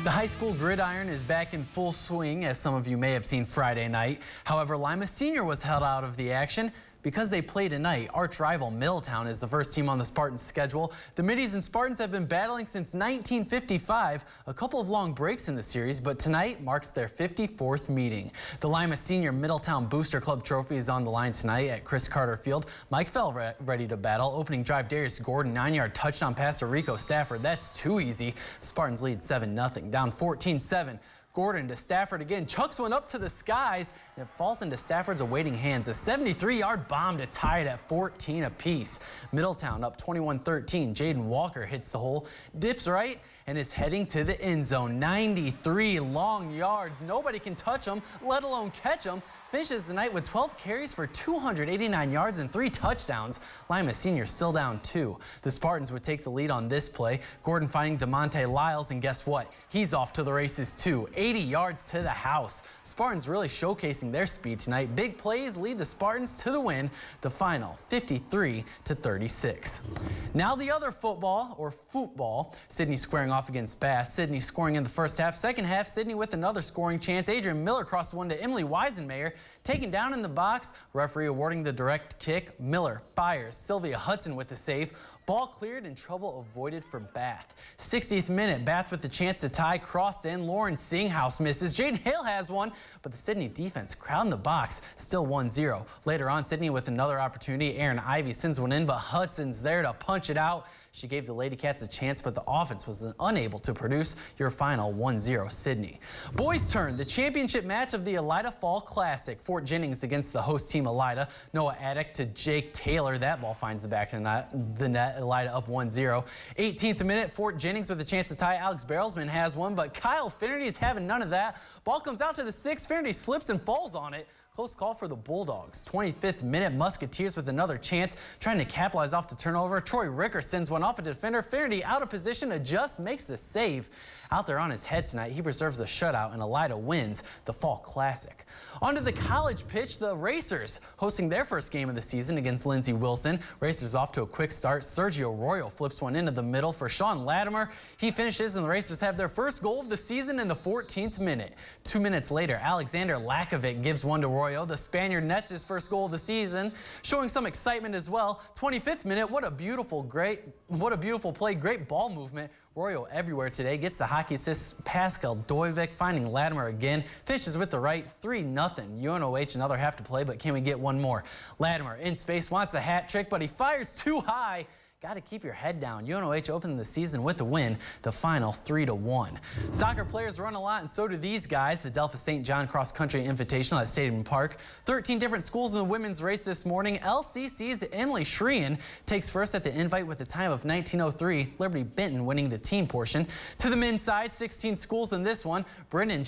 The high school gridiron is back in full swing, as some of you may have seen Friday night. However, Lima Senior was held out of the action because they play tonight. Arch rival Middletown is the first team on the Spartans' schedule. The Middies and Spartans have been battling since 1955, a couple of long breaks in the series, but tonight marks their 54th meeting. The Lima Senior Middletown Booster Club Trophy is on the line tonight at Chris Carter Field. Mike fell ready to battle. Opening drive, Darius Gordon, 9-yard touchdown pass to Rico Stafford. That's too easy. Spartans lead 7-0, down 14-7. Gordon to Stafford again, chucks one up to the skies, and it falls into Stafford's awaiting hands. A 73-yard bomb to tie it at 14 apiece. Middletown up 21-13. Jaden Walker hits the hole, dips right, and is heading to the end zone. 93 long yards. Nobody can touch him, let alone catch him. Finishes the night with 12 carries for 289 yards and 3 touchdowns. Lima Senior still down 2. The Spartans would take the lead on this play. Gordon finding DeMonte Lyles, and guess what? He's off to the races too. 80 yards to the house. Spartans really showcasing their speed tonight. Big plays lead the Spartans to the win. The final 53-36. Now the other football. Sydney squaring off against Bath. Sydney scoring in the first half. Second half, Sydney with another scoring chance. Adrian Miller crossed one to Emily Weisenmayer. Taken down in the box. Referee awarding the direct kick. Miller fires. Sylvia Hudson with the save. Ball cleared and trouble avoided for Bath. 60th minute, Bath with the chance to tie. Crossed in. Lauren Singhouse misses. Jaden Hale has one, but the Sydney defense crowding the box. Still 1-0. Later on, Sydney with another opportunity. Aaron Ivey sends one in, but Hudson's there to punch it out. She gave the Lady Cats a chance, but the offense was unable to produce. Your final 1-0 Sydney. Boys' turn. The championship match of the Elida Fall Classic. Fort Jennings against the host team Elida. Noah Addick to Jake Taylor. That ball finds the back of the net. Elida up 1-0. 18th minute, Fort Jennings with a chance to tie. Alex Barrelsman has one, but Kyle Finnerty is having none of that. Ball comes out to the 6. Finnerty slips and falls on it. Close call for the Bulldogs. 25th minute, Musketeers with another chance, trying to capitalize off the turnover. Troy Ricker sends one off a defender. Finnerty out of position, adjusts, makes the save. Out there on his head tonight, he preserves a shutout, and Elida wins the Fall Classic. Onto the college pitch, the Racers hosting their first game of the season against Lindsey Wilson. Racers off to a quick start. Sergio Royal flips one into the middle for Sean Latimer. He finishes, and the Racers have their first goal of the season in the 14th minute. 2 minutes later, Alexander Lakovic gives one to Royal. The Spaniard nets his first goal of the season, showing some excitement as well. 25th minute, what a beautiful play, great ball movement. Royal everywhere today, gets the hockey assist. Pascal Doivik finding Latimer again, finishes with the right. 3-0. UNOH another half to play, but can we get one more? Latimer in space, wants the hat trick, but he fires too high. Got to keep your head down. UNOH opening the season with a win, the final 3-1. Soccer players run a lot, and so do these guys. The Delphos St. John Cross Country Invitational at Stadium Park. 13 different schools in the women's race this morning. LCC's Emily Shreen takes first at the invite with a time of 19:03. Liberty Benton winning the team portion. To the men's side, 16 schools in this one. Brendan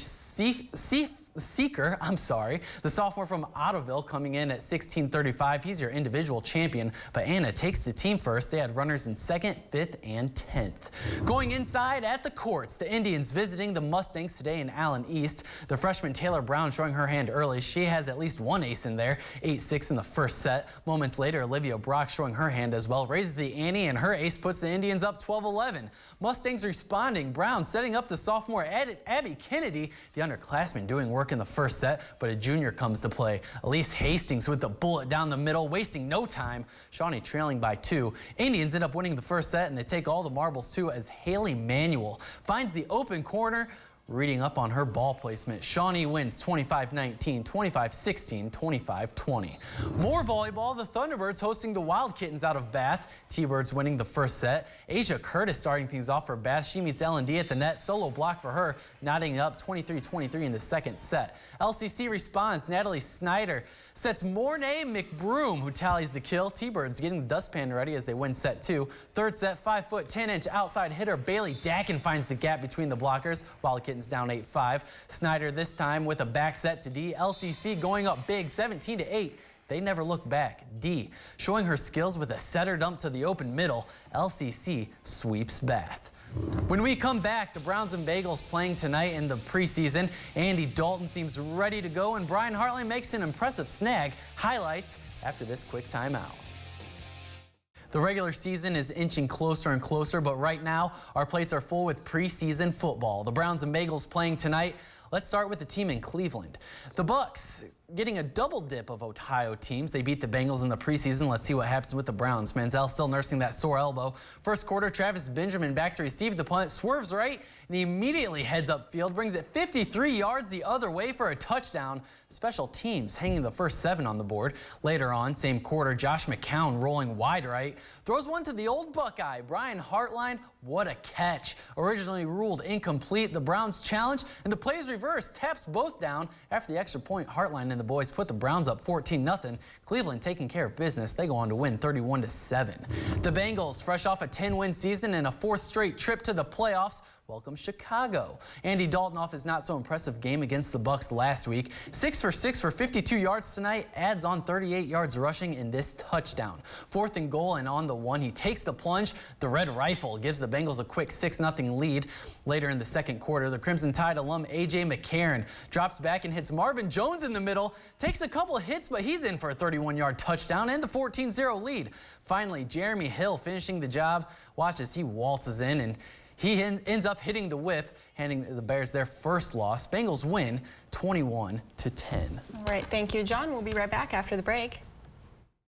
Seeker, the sophomore from Ottoville, coming in at 16:35. He's your individual champion, but Anna takes the team first. They had runners in 2nd, 5th, and 10th. Going inside at the courts, the Indians visiting the Mustangs today in Allen East. The freshman Taylor Brown showing her hand early. She has at least one ace in there, 8-6 in the first set. Moments later, Olivia Brock showing her hand as well, raises the ante, and her ace puts the Indians up 12-11. Mustangs responding. Brown setting up the sophomore Abby Kennedy, the underclassman doing work in the first set, but a junior comes to play. Elise Hastings with the bullet down the middle, wasting no time. Shawnee trailing by 2. Indians end up winning the first set, and they take all the marbles too, as Haley Manuel finds the open corner. Reading up on her ball placement, Shawnee wins 25-19, 25-16, 25-20. More volleyball, the Thunderbirds hosting the Wild Kittens out of Bath. T-Birds winning the first set. Asia Curtis starting things off for Bath. She meets L&D at the net. Solo block for her, knotting it up 23-23 in the second set. LCC responds. Natalie Snyder sets Mornay McBroom, who tallies the kill. T-Birds getting the dustpan ready as they win set 2. Third set, 5-foot, 10-inch outside hitter Bailey Dakin finds the gap between the blockers. Wild Kittens down 8-5. Snyder this time with a back set to D. LCC going up big, 17-8. They never look back. D showing her skills with a setter dump to the open middle. LCC sweeps Bath. When we come back, the Browns and Bagels playing tonight in the preseason. Andy Dalton seems ready to go, and Brian Hartley makes an impressive snag. Highlights after this quick timeout. The regular season is inching closer and closer, but right now our plates are full with preseason football. The Browns and Bengals playing tonight. Let's start with the team in Cleveland. The Bucks getting a double dip of Ohio teams. They beat the Bengals in the preseason. Let's see what happens with the Browns. Manziel still nursing that sore elbow. First quarter, Travis Benjamin back to receive the punt, swerves right, and he immediately heads upfield, brings it 53 yards the other way for a touchdown. Special teams hanging the first 7 on the board. Later on, same quarter, Josh McCown rolling wide right, throws one to the old Buckeye, Brian Hartline. What a catch. Originally ruled incomplete. The Browns challenge, and the play's reverse, taps both down. After the extra point, Hartline and the boys put the Browns up 14-0. Cleveland taking care of business. They go on to win 31-7. The Bengals, fresh off a 10-win season and a 4th straight trip to the playoffs, welcome Chicago. Andy Dalton off his not so impressive game against the Bucks last week. 6 for 6 for 52 yards tonight, adds on 38 yards rushing in this touchdown. 4th and goal, and on the 1, he takes the plunge. The Red Rifle gives the Bengals a quick 6-0 lead. Later in the second quarter, the Crimson Tide alum A.J. McCarron drops back and hits Marvin Jones in the middle. Takes a couple of hits, but he's in for a 31-yard touchdown and the 14-0 lead. Finally, Jeremy Hill finishing the job. Watch as he waltzes in, and he ends up hitting the whip, handing the Bears their first loss. Bengals win 21-10. All right, thank you, John. We'll be right back after the break.